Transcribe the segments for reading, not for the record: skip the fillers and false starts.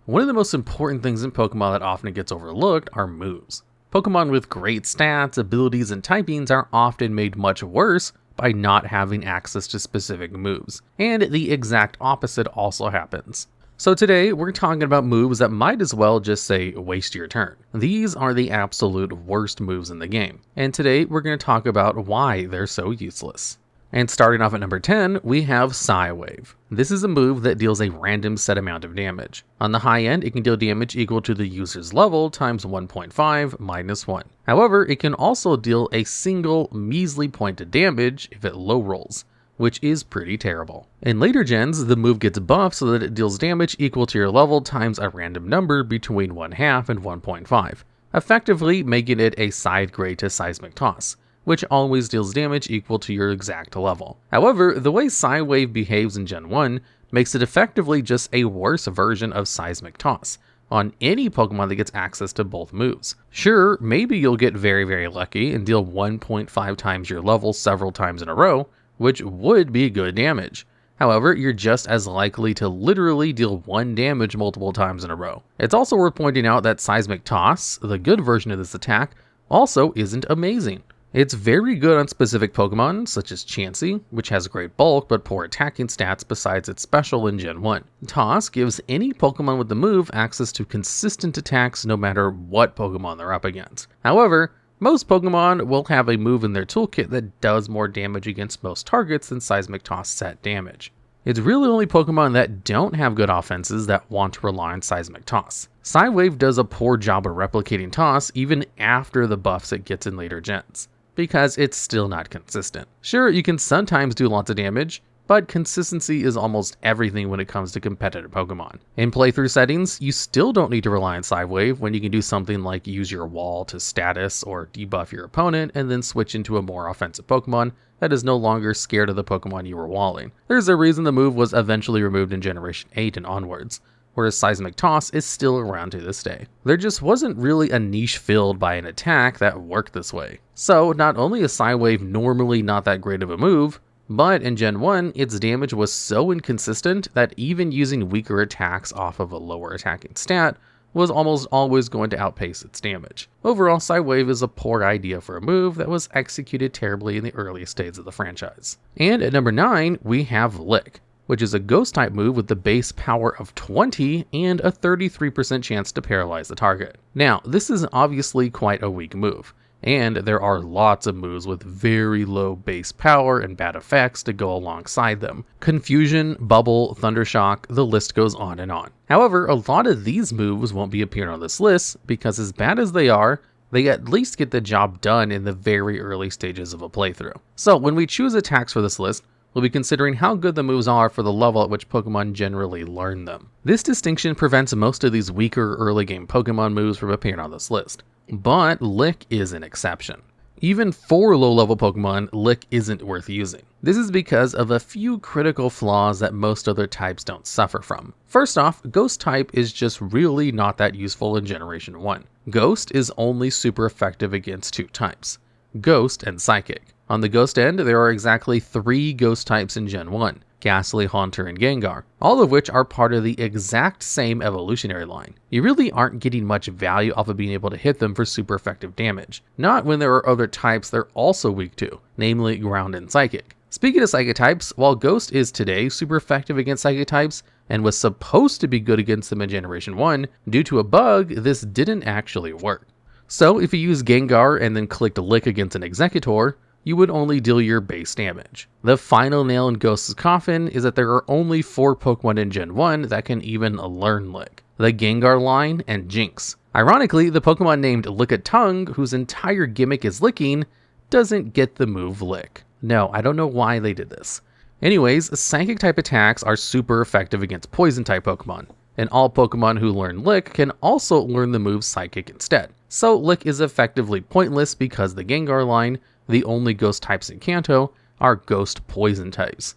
One of the most important things in Pokemon that often gets overlooked are moves. Pokemon with great stats, abilities, and typings are often made much worse by not having access to specific moves, and the exact opposite also happens. So today, we're talking about moves that might as well just say waste your turn. These are the absolute worst moves in the game, and today we're going to talk about why they're so useless. And starting off at number 10, we have Psywave. This is a move that deals a random set amount of damage. On the high end, it can deal damage equal to the user's level times 1.5 minus 1. However, it can also deal a single measly point of damage if it low rolls, which is pretty terrible. In later gens, the move gets buffed so that it deals damage equal to your level times a random number between 1/2 and 1.5, effectively making it a side grade to Seismic Toss, which always deals damage equal to your exact level. However, the way Psywave behaves in Gen 1 makes it effectively just a worse version of Seismic Toss on any Pokemon that gets access to both moves. Sure, maybe you'll get very lucky and deal 1.5 times your level several times in a row, which would be good damage. However, you're just as likely to literally deal 1 damage multiple times in a row. It's also worth pointing out that Seismic Toss, the good version of this attack, also isn't amazing. It's very good on specific Pokemon, such as Chansey, which has great bulk but poor attacking stats besides its special in Gen 1. Toss gives any Pokemon with the move access to consistent attacks no matter what Pokemon they're up against. However, most Pokemon will have a move in their toolkit that does more damage against most targets than Seismic Toss set damage. It's really only Pokemon that don't have good offenses that want to rely on Seismic Toss. Psywave does a poor job of replicating Toss even after the buffs it gets in later gens, because it's still not consistent. Sure, you can sometimes do lots of damage, but consistency is almost everything when it comes to competitive Pokemon. In playthrough settings, you still don't need to rely on Psywave when you can do something like use your wall to status or debuff your opponent and then switch into a more offensive Pokemon that is no longer scared of the Pokemon you were walling. There's a reason the move was eventually removed in Generation 8 and onwards, whereas Seismic Toss is still around to this day. There just wasn't really a niche filled by an attack that worked this way. So not only is Psywave normally not that great of a move, but in Gen 1, its damage was so inconsistent that even using weaker attacks off of a lower attacking stat was almost always going to outpace its damage. Overall, Psywave is a poor idea for a move that was executed terribly in the earliest days of the franchise. And at number 9, we have Lick, which is a ghost type move with the base power of 20 and a 33% chance to paralyze the target. Now, this is obviously quite a weak move, and there are lots of moves with very low base power and bad effects to go alongside them. Confusion, Bubble, Thundershock, the list goes on and on. However, a lot of these moves won't be appearing on this list because as bad as they are, they at least get the job done in the very early stages of a playthrough. So when we choose attacks for this list, we'll be considering how good the moves are for the level at which Pokemon generally learn them. This distinction prevents most of these weaker early game Pokemon moves from appearing on this list. But Lick is an exception. Even for low-level Pokemon, Lick isn't worth using. This is because of a few critical flaws that most other types don't suffer from. First off, Ghost type is just really not that useful in Generation 1. Ghost is only super effective against 2 types, Ghost and Psychic. On the Ghost end, there are exactly 3 Ghost types in Gen 1, Ghastly, Haunter, and Gengar, all of which are part of the exact same evolutionary line. You really aren't getting much value off of being able to hit them for super effective damage, not when there are other types they're also weak to, namely Ground and Psychic. Speaking of Psychic types, while Ghost is today super effective against Psychic types, and was supposed to be good against them in Generation 1, due to a bug, this didn't actually work. So if you use Gengar and then clicked Lick against an Executor, you would only deal your base damage. The final nail in Ghost's coffin is that there are only 4 Pokemon in Gen 1 that can even learn Lick: the Gengar line and Jinx. Ironically, the Pokemon named Lickitung, whose entire gimmick is licking, doesn't get the move Lick. No, I don't know why they did this. Anyways, Psychic type attacks are super effective against Poison type Pokemon, and all Pokemon who learn Lick can also learn the move Psychic instead. So Lick is effectively pointless because the Gengar line, the only Ghost types in Kanto, are Ghost Poison types.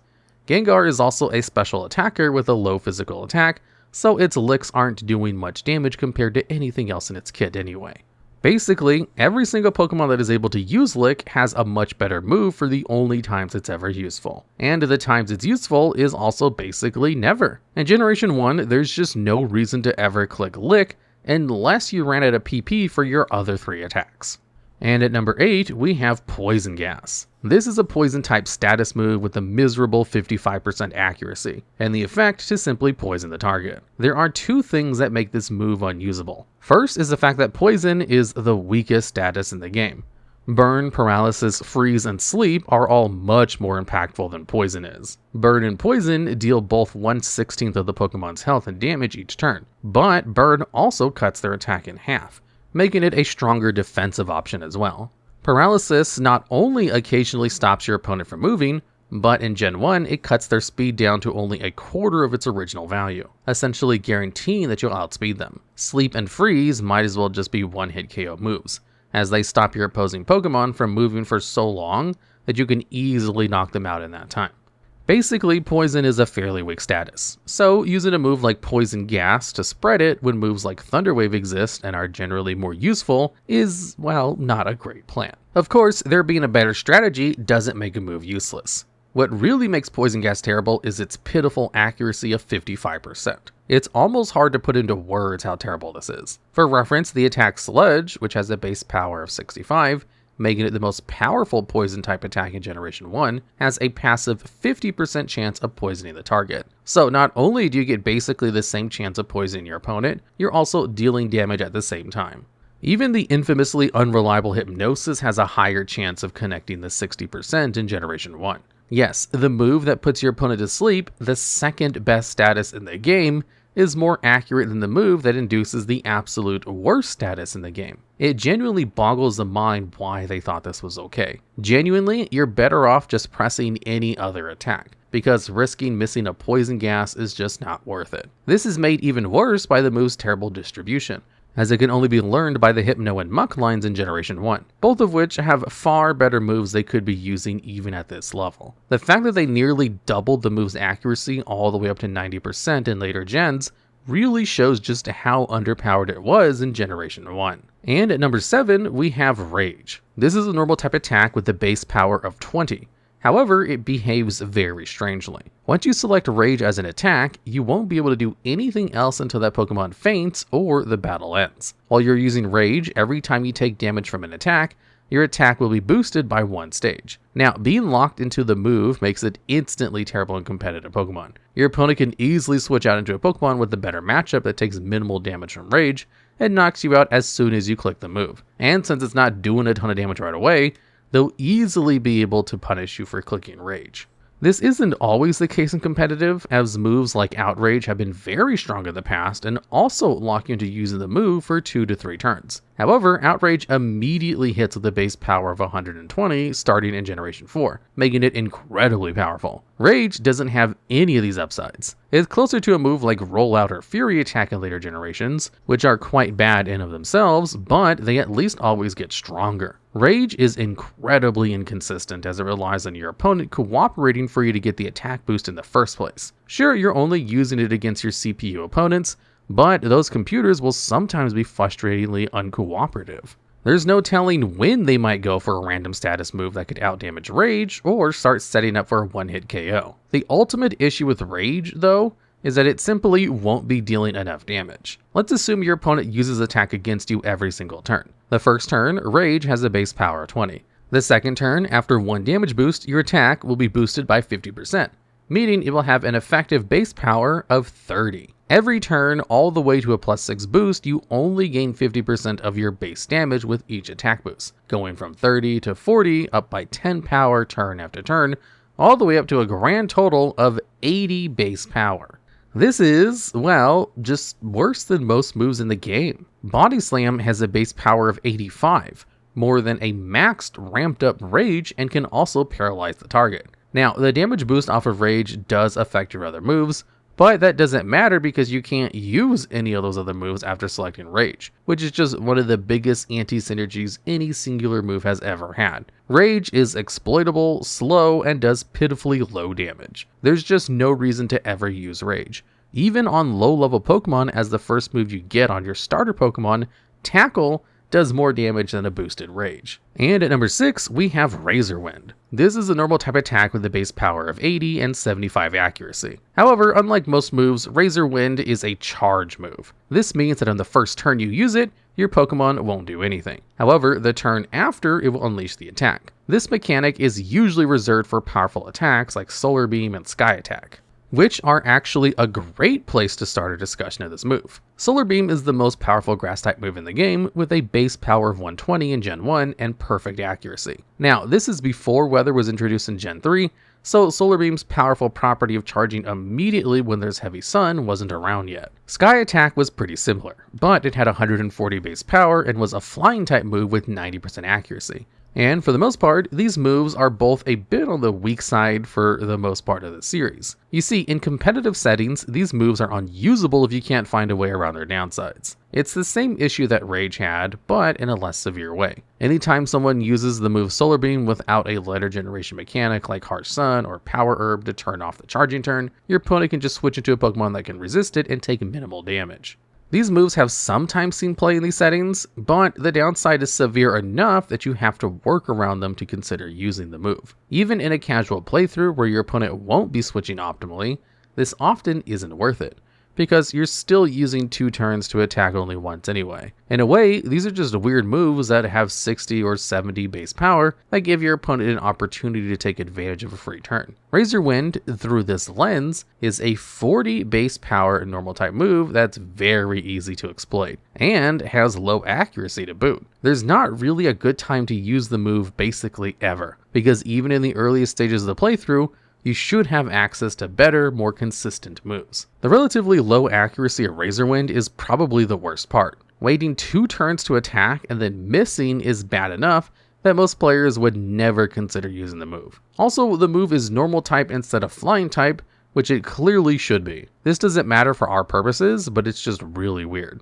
Gengar is also a special attacker with a low physical attack, so its Licks aren't doing much damage compared to anything else in its kit anyway. Basically, every single Pokemon that is able to use Lick has a much better move for the only times it's ever useful. And the times it's useful is also basically never. In Generation 1, there's just no reason to ever click Lick unless you ran out of PP for your other 3 attacks. And at number 8, we have Poison Gas. This is a poison type status move with a miserable 55% accuracy, and the effect to simply poison the target. There are 2 things that make this move unusable. First is the fact that poison is the weakest status in the game. Burn, Paralysis, Freeze, and Sleep are all much more impactful than Poison is. Burn and Poison deal both 1/16 of the Pokemon's health and damage each turn, but Burn also cuts their attack in half, making it a stronger defensive option as well. Paralysis not only occasionally stops your opponent from moving, but in Gen 1 it cuts their speed down to only a quarter of its original value, essentially guaranteeing that you'll outspeed them. Sleep and Freeze might as well just be one-hit KO moves, as they stop your opposing Pokemon from moving for so long that you can easily knock them out in that time. Basically, Poison is a fairly weak status, so using a move like Poison Gas to spread it when moves like Thunder Wave exist and are generally more useful is, well, not a great plan. Of course, there being a better strategy doesn't make a move useless. What really makes Poison Gas terrible is its pitiful accuracy of 55%. It's almost hard to put into words how terrible this is. For reference, the attack Sludge, which has a base power of 65, making it the most powerful poison type attack in Generation 1, has a passive 50% chance of poisoning the target. So not only do you get basically the same chance of poisoning your opponent, you're also dealing damage at the same time. Even the infamously unreliable Hypnosis has a higher chance of connecting the 60% in Generation 1. Yes, the move that puts your opponent to sleep, the second best status in the game, is more accurate than the move that induces the absolute worst status in the game. It genuinely boggles the mind why they thought this was okay. Genuinely, you're better off just pressing any other attack, because risking missing a Poison Gas is just not worth it. This is made even worse by the move's terrible distribution, as it can only be learned by the Hypno and Muck lines in Generation 1, both of which have far better moves they could be using even at this level. The fact that they nearly doubled the move's accuracy all the way up to 90% in later gens really shows just how underpowered it was in Generation 1. And at number 7, we have Rage. This is a normal type attack with a base power of 20. However, it behaves very strangely. Once you select Rage as an attack, you won't be able to do anything else until that Pokemon faints or the battle ends. While you're using Rage, every time you take damage from an attack, your attack will be boosted by 1 stage. Now, being locked into the move makes it instantly terrible in competitive Pokemon. Your opponent can easily switch out into a Pokemon with a better matchup that takes minimal damage from Rage and knocks you out as soon as you click the move. And since it's not doing a ton of damage right away, they'll easily be able to punish you for clicking Rage. This isn't always the case in competitive, as moves like Outrage have been very strong in the past and also lock you into using the move for 2 to 3 turns. However, Outrage immediately hits with a base power of 120 starting in Generation 4, making it incredibly powerful. Rage doesn't have any of these upsides. It's closer to a move like Rollout or Fury Attack in later generations, which are quite bad in of themselves, but they at least always get stronger. Rage is incredibly inconsistent as it relies on your opponent cooperating for you to get the attack boost in the first place. Sure, you're only using it against your CPU opponents, but those computers will sometimes be frustratingly uncooperative. There's no telling when they might go for a random status move that could outdamage Rage or start setting up for a one-hit KO. The ultimate issue with Rage, though, is that it simply won't be dealing enough damage. Let's assume your opponent uses attack against you every single turn. The first turn, Rage has a base power of 20. The second turn, after 1 damage boost, your attack will be boosted by 50%, meaning it will have an effective base power of 30. Every turn, all the way to a +6 boost, you only gain 50% of your base damage with each attack boost, going from 30 to 40 up by 10 power turn after turn, all the way up to a grand total of 80 base power. This is, well, just worse than most moves in the game. Body Slam has a base power of 85, more than a maxed ramped up Rage, and can also paralyze the target. Now, the damage boost off of Rage does affect your other moves, but that doesn't matter because you can't use any of those other moves after selecting Rage, which is just one of the biggest anti-synergies any singular move has ever had. Rage is exploitable, slow, and does pitifully low damage. There's just no reason to ever use Rage. Even on low-level Pokemon as the first move you get on your starter Pokemon, Tackle does more damage than a boosted Rage. And at number 6, we have Whirlwind. This is a normal type attack with a base power of 80 and 75 accuracy. However, unlike most moves, Whirlwind is a charge move. This means that on the first turn you use it, your Pokemon won't do anything. However, the turn after, it will unleash the attack. This mechanic is usually reserved for powerful attacks like Solar Beam and Sky Attack, which are actually a great place to start a discussion of this move. Solar Beam is the most powerful grass-type move in the game, with a base power of 120 in Gen 1 and perfect accuracy. Now, this is before weather was introduced in Gen 3, so Solar Beam's powerful property of charging immediately when there's heavy sun wasn't around yet. Sky Attack was pretty similar, but it had 140 base power and was a flying-type move with 90% accuracy. And for the most part, these moves are both a bit on the weak side for the most part of the series. You see, in competitive settings, these moves are unusable if you can't find a way around their downsides. It's the same issue that Rage had, but in a less severe way. Anytime someone uses the move Solar Beam without a later generation mechanic like Harsh Sun or Power Herb to turn off the charging turn, your opponent can just switch into a Pokemon that can resist it and take minimal damage. These moves have sometimes seen play in these settings, but the downside is severe enough that you have to work around them to consider using the move. Even in a casual playthrough where your opponent won't be switching optimally, this often isn't worth it, because you're still using 2 turns to attack only once anyway. In a way, these are just weird moves that have 60 or 70 base power that give your opponent an opportunity to take advantage of a free turn. Whirlwind, through this lens, is a 40 base power normal type move that's very easy to exploit, and has low accuracy to boot. There's not really a good time to use the move basically ever, because even in the earliest stages of the playthrough, you should have access to better, more consistent moves. The relatively low accuracy of Whirlwind is probably the worst part. Waiting 2 turns to attack and then missing is bad enough that most players would never consider using the move. Also, the move is normal type instead of flying type, which it clearly should be. This doesn't matter for our purposes, but it's just really weird.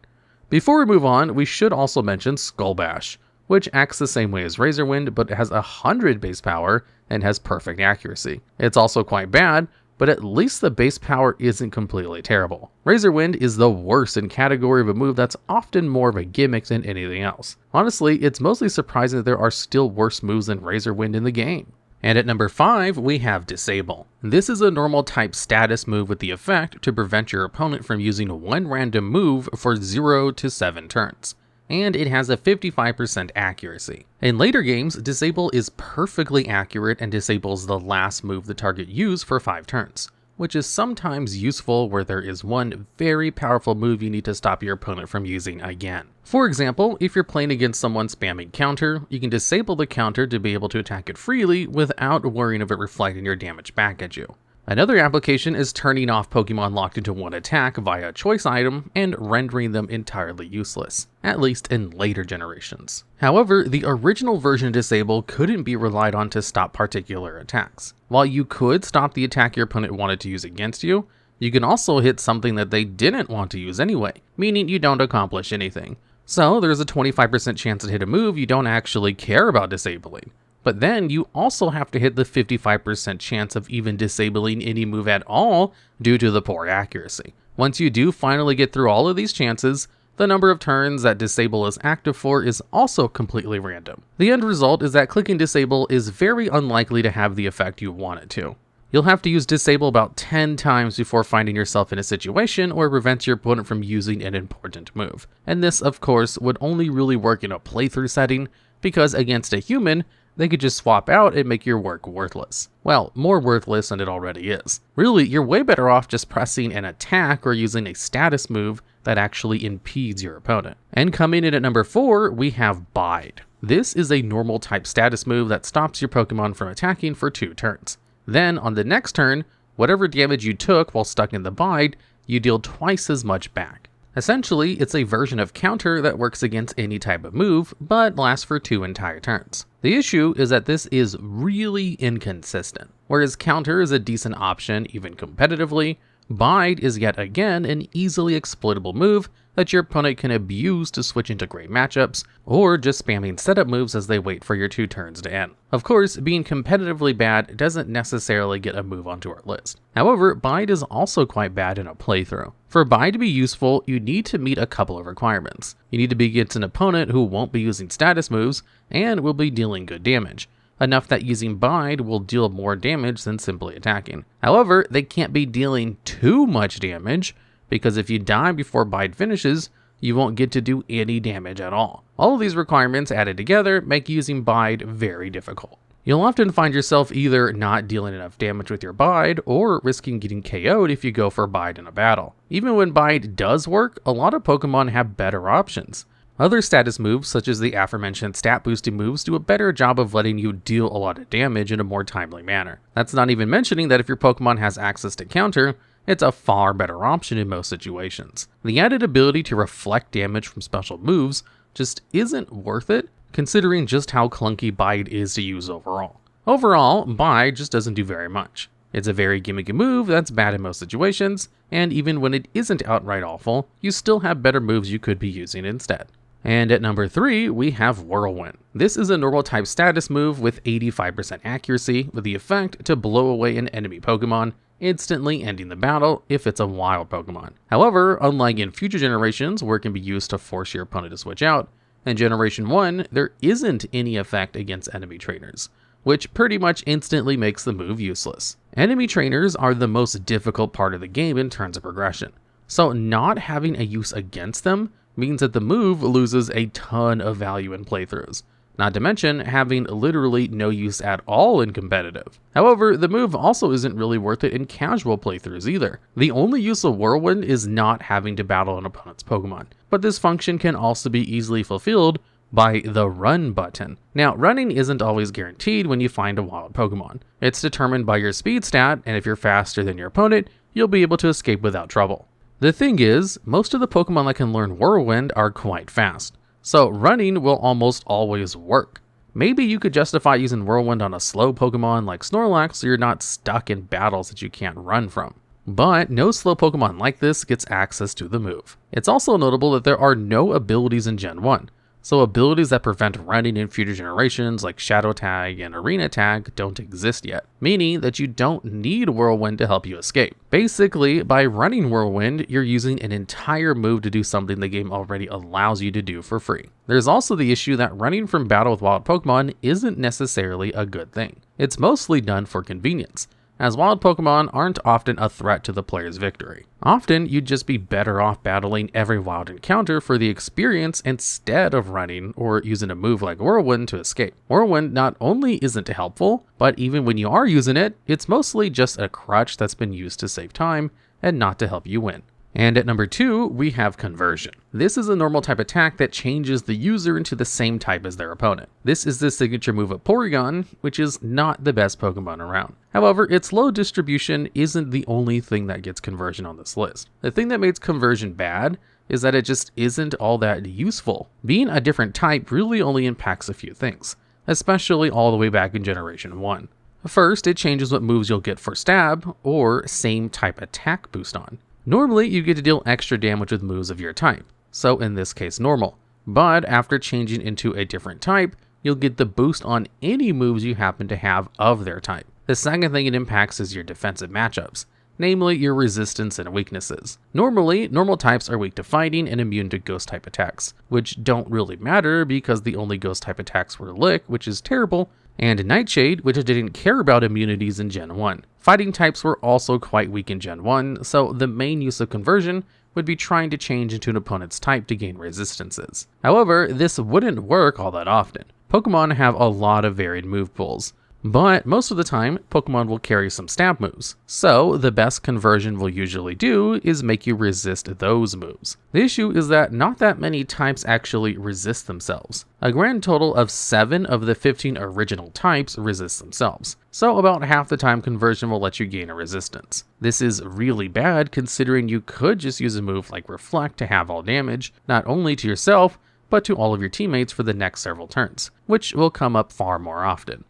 Before we move on, we should also mention Skull Bash, which acts the same way as Whirlwind, but it has 100 base power and has perfect accuracy. It's also quite bad, but at least the base power isn't completely terrible. Whirlwind is the worst in category of a move that's often more of a gimmick than anything else. Honestly, it's mostly surprising that there are still worse moves than Whirlwind in the game. And at number 5, we have Disable. This is a normal type status move with the effect to prevent your opponent from using one random move for 0 to 7 turns. And it has a 55% accuracy. In later games, Disable is perfectly accurate and disables the last move the target used for 5 turns, which is sometimes useful where there is one very powerful move you need to stop your opponent from using again. For example, if you're playing against someone spamming counter, you can disable the counter to be able to attack it freely without worrying of it reflecting your damage back at you. Another application is turning off Pokemon locked into one attack via a choice item and rendering them entirely useless, at least in later generations. However, the original version of Disable couldn't be relied on to stop particular attacks. While you could stop the attack your opponent wanted to use against you, you can also hit something that they didn't want to use anyway, meaning you don't accomplish anything. So there's a 25% chance to hit a move you don't actually care about disabling. But then you also have to hit the 55% chance of even disabling any move at all due to the poor accuracy. Once you do finally get through all of these chances, the number of turns that Disable is active for is also completely random. The end result is that clicking Disable is very unlikely to have the effect you want it to. You'll have to use Disable about 10 times before finding yourself in a situation where it prevents your opponent from using an important move. And this, of course, would only really work in a playthrough setting, because against a human, they could just swap out and make your work worthless. Well, more worthless than it already is. Really, you're way better off just pressing an attack or using a status move that actually impedes your opponent. And coming in at number 4, we have Bide. This is a normal type status move that stops your Pokemon from attacking for 2 turns. Then, on the next turn, whatever damage you took while stuck in the Bide, you deal twice as much back. Essentially, it's a version of counter that works against any type of move, but lasts for 2 entire turns. The issue is that this is really inconsistent. Whereas counter is a decent option even competitively, Bide is yet again an easily exploitable move that your opponent can abuse to switch into great matchups, or just spamming setup moves as they wait for your 2 turns to end. Of course, being competitively bad doesn't necessarily get a move onto our list. However, Bide is also quite bad in a playthrough. For Bide to be useful, you need to meet a couple of requirements. You need to be against an opponent who won't be using status moves, and will be dealing good damage. Enough that using Bide will deal more damage than simply attacking. However, they can't be dealing too much damage, because if you die before Bide finishes, you won't get to do any damage at all. All of these requirements added together make using Bide very difficult. You'll often find yourself either not dealing enough damage with your Bide, or risking getting KO'd if you go for Bide in a battle. Even when Bide does work, a lot of Pokemon have better options. Other status moves, such as the aforementioned stat boosting moves, do a better job of letting you deal a lot of damage in a more timely manner. That's not even mentioning that if your Pokemon has access to counter, it's a far better option in most situations. The added ability to reflect damage from special moves just isn't worth it, considering just how clunky Bide is to use overall. Overall, Bide just doesn't do very much. It's a very gimmicky move that's bad in most situations, and even when it isn't outright awful, you still have better moves you could be using instead. And at number 3, we have Whirlwind. This is a normal type status move with 85% accuracy, with the effect to blow away an enemy Pokemon, instantly ending the battle if it's a wild Pokemon. However, unlike in future generations where it can be used to force your opponent to switch out, in Generation 1, there isn't any effect against enemy trainers, which pretty much instantly makes the move useless. Enemy trainers are the most difficult part of the game in terms of progression, so not having a use against them means that the move loses a ton of value in playthroughs, not to mention having literally no use at all in competitive. However, the move also isn't really worth it in casual playthroughs either. The only use of Whirlwind is not having to battle an opponent's Pokemon, but this function can also be easily fulfilled by the run button. Now, running isn't always guaranteed when you find a wild Pokemon. It's determined by your speed stat, and if you're faster than your opponent, you'll be able to escape without trouble. The thing is, most of the Pokemon that can learn Whirlwind are quite fast, so running will almost always work. Maybe you could justify using Whirlwind on a slow Pokemon like Snorlax so you're not stuck in battles that you can't run from. But no slow Pokemon like this gets access to the move. It's also notable that there are no abilities in Gen 1, so abilities that prevent running in future generations like Shadow Tag and Arena Tag don't exist yet, meaning that you don't need Whirlwind to help you escape. Basically, by running Whirlwind, you're using an entire move to do something the game already allows you to do for free. There's also the issue that running from battle with wild Pokemon isn't necessarily a good thing. It's mostly done for convenience, as wild Pokemon aren't often a threat to the player's victory. Often, you'd just be better off battling every wild encounter for the experience instead of running or using a move like Whirlwind to escape. Whirlwind not only isn't helpful, but even when you are using it, it's mostly just a crutch that's been used to save time and not to help you win. And at number 2, we have Conversion. This is a normal type attack that changes the user into the same type as their opponent. This is the signature move of Porygon, which is not the best Pokemon around. However, its low distribution isn't the only thing that gets Conversion on this list. The thing that makes Conversion bad is that it just isn't all that useful. Being a different type really only impacts a few things, especially all the way back in Generation 1. First, it changes what moves you'll get for Stab or same type attack boost on. Normally, you get to deal extra damage with moves of your type, so in this case normal, but after changing into a different type, you'll get the boost on any moves you happen to have of their type. The second thing it impacts is your defensive matchups, namely your resistance and weaknesses. Normally, normal types are weak to fighting and immune to ghost type attacks, which don't really matter because the only ghost type attacks were Lick, which is terrible, and Nightshade, which didn't care about immunities in Gen 1. Fighting types were also quite weak in Gen 1, so the main use of Conversion would be trying to change into an opponent's type to gain resistances. However, this wouldn't work all that often. Pokemon have a lot of varied move pools, but most of the time, Pokemon will carry some stab moves, so the best Conversion will usually do is make you resist those moves. The issue is that not that many types actually resist themselves. A grand total of 7 of the 15 original types resist themselves, so about half the time Conversion will let you gain a resistance. This is really bad considering you could just use a move like Reflect to have all damage, not only to yourself, but to all of your teammates for the next several turns, which will come up far more often.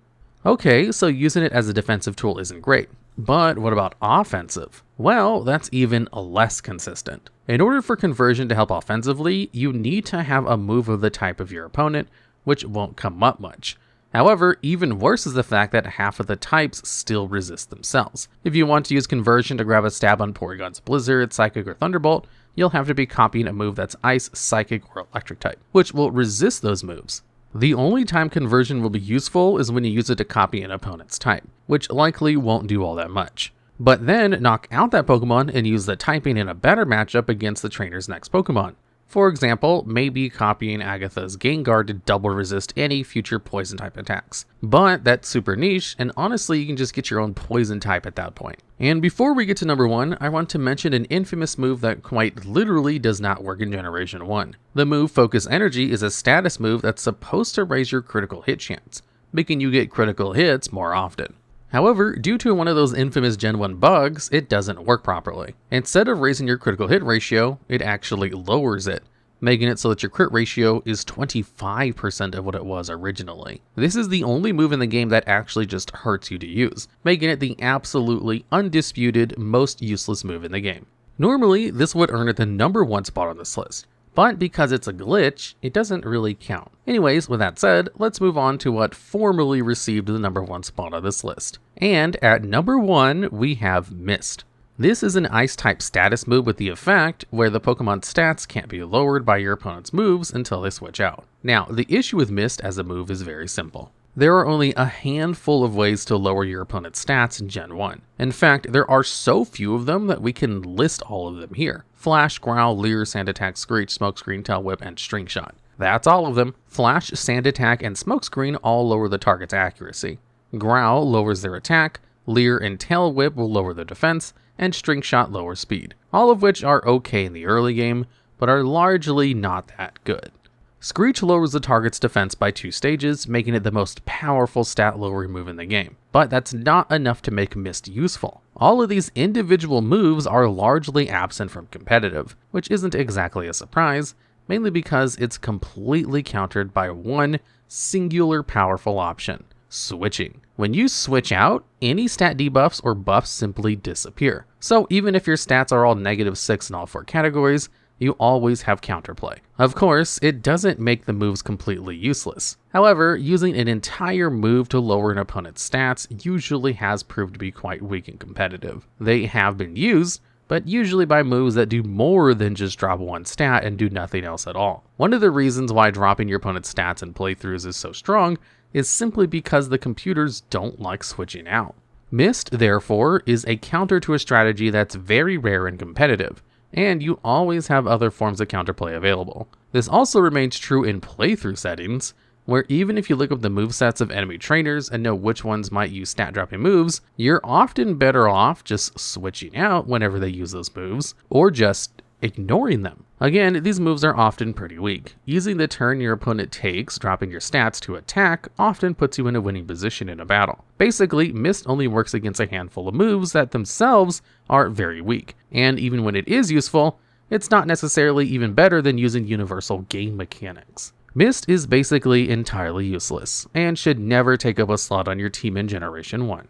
Okay, so using it as a defensive tool isn't great, but what about offensive? Well, that's even less consistent. In order for conversion to help offensively, you need to have a move of the type of your opponent, which won't come up much. However, even worse is the fact that half of the types still resist themselves. If you want to use conversion to grab a stab on Porygon's Blizzard, Psychic, or Thunderbolt, you'll have to be copying a move that's Ice, Psychic, or Electric type, which will resist those moves. The only time conversion will be useful is when you use it to copy an opponent's type, which likely won't do all that much. But then knock out that Pokemon and use the typing in a better matchup against the trainer's next Pokemon. For example, maybe copying Agatha's Gengar to double resist any future poison type attacks. But that's super niche, and honestly you can just get your own poison type at that point. And before we get to number 1, I want to mention an infamous move that quite literally does not work in Generation 1. The move Focus Energy is a status move that's supposed to raise your critical hit chance, making you get critical hits more often. However, due to one of those infamous Gen 1 bugs, it doesn't work properly. Instead of raising your critical hit ratio, it actually lowers it, making it so that your crit ratio is 25% of what it was originally. This is the only move in the game that actually just hurts you to use, making it the absolutely undisputed most useless move in the game. Normally, this would earn it the number 1 spot on this list, but because it's a glitch, it doesn't really count. Anyways, with that said, let's move on to what formerly received the number 1 spot on this list. And at number 1, we have Mist. This is an Ice-type status move with the effect where the Pokemon's stats can't be lowered by your opponent's moves until they switch out. Now, the issue with Mist as a move is very simple. There are only a handful of ways to lower your opponent's stats in Gen 1. In fact, there are so few of them that we can list all of them here. Flash, Growl, Leer, Sand Attack, Screech, Smokescreen, Tail Whip, and String Shot. That's all of them. Flash, Sand Attack, and Smokescreen all lower the target's accuracy. Growl lowers their attack, Leer and Tail Whip will lower their defense, and String Shot lowers speed. All of which are okay in the early game, but are largely not that good. Screech lowers the target's defense by 2 stages, making it the most powerful stat lowering move in the game. But that's not enough to make Mist useful. All of these individual moves are largely absent from competitive, which isn't exactly a surprise, mainly because it's completely countered by one singular powerful option: switching. When you switch out, any stat debuffs or buffs simply disappear. So even if your stats are all -6 in all 4 categories, you always have counterplay. Of course, it doesn't make the moves completely useless. However, using an entire move to lower an opponent's stats usually has proved to be quite weak and competitive. They have been used, but usually by moves that do more than just drop 1 stat and do nothing else at all. One of the reasons why dropping your opponent's stats in playthroughs is so strong is simply because the computers don't like switching out. Mist, therefore, is a counter to a strategy that's very rare and competitive, and you always have other forms of counterplay available. This also remains true in playthrough settings, where even if you look up the movesets of enemy trainers and know which ones might use stat dropping moves, you're often better off just switching out whenever they use those moves, or just ignoring them. Again, these moves are often pretty weak. Using the turn your opponent takes, dropping your stats to attack, often puts you in a winning position in a battle. Basically, Mist only works against a handful of moves that themselves are very weak, and even when it is useful, it's not necessarily even better than using universal game mechanics. Mist is basically entirely useless, and should never take up a slot on your team in Generation 1.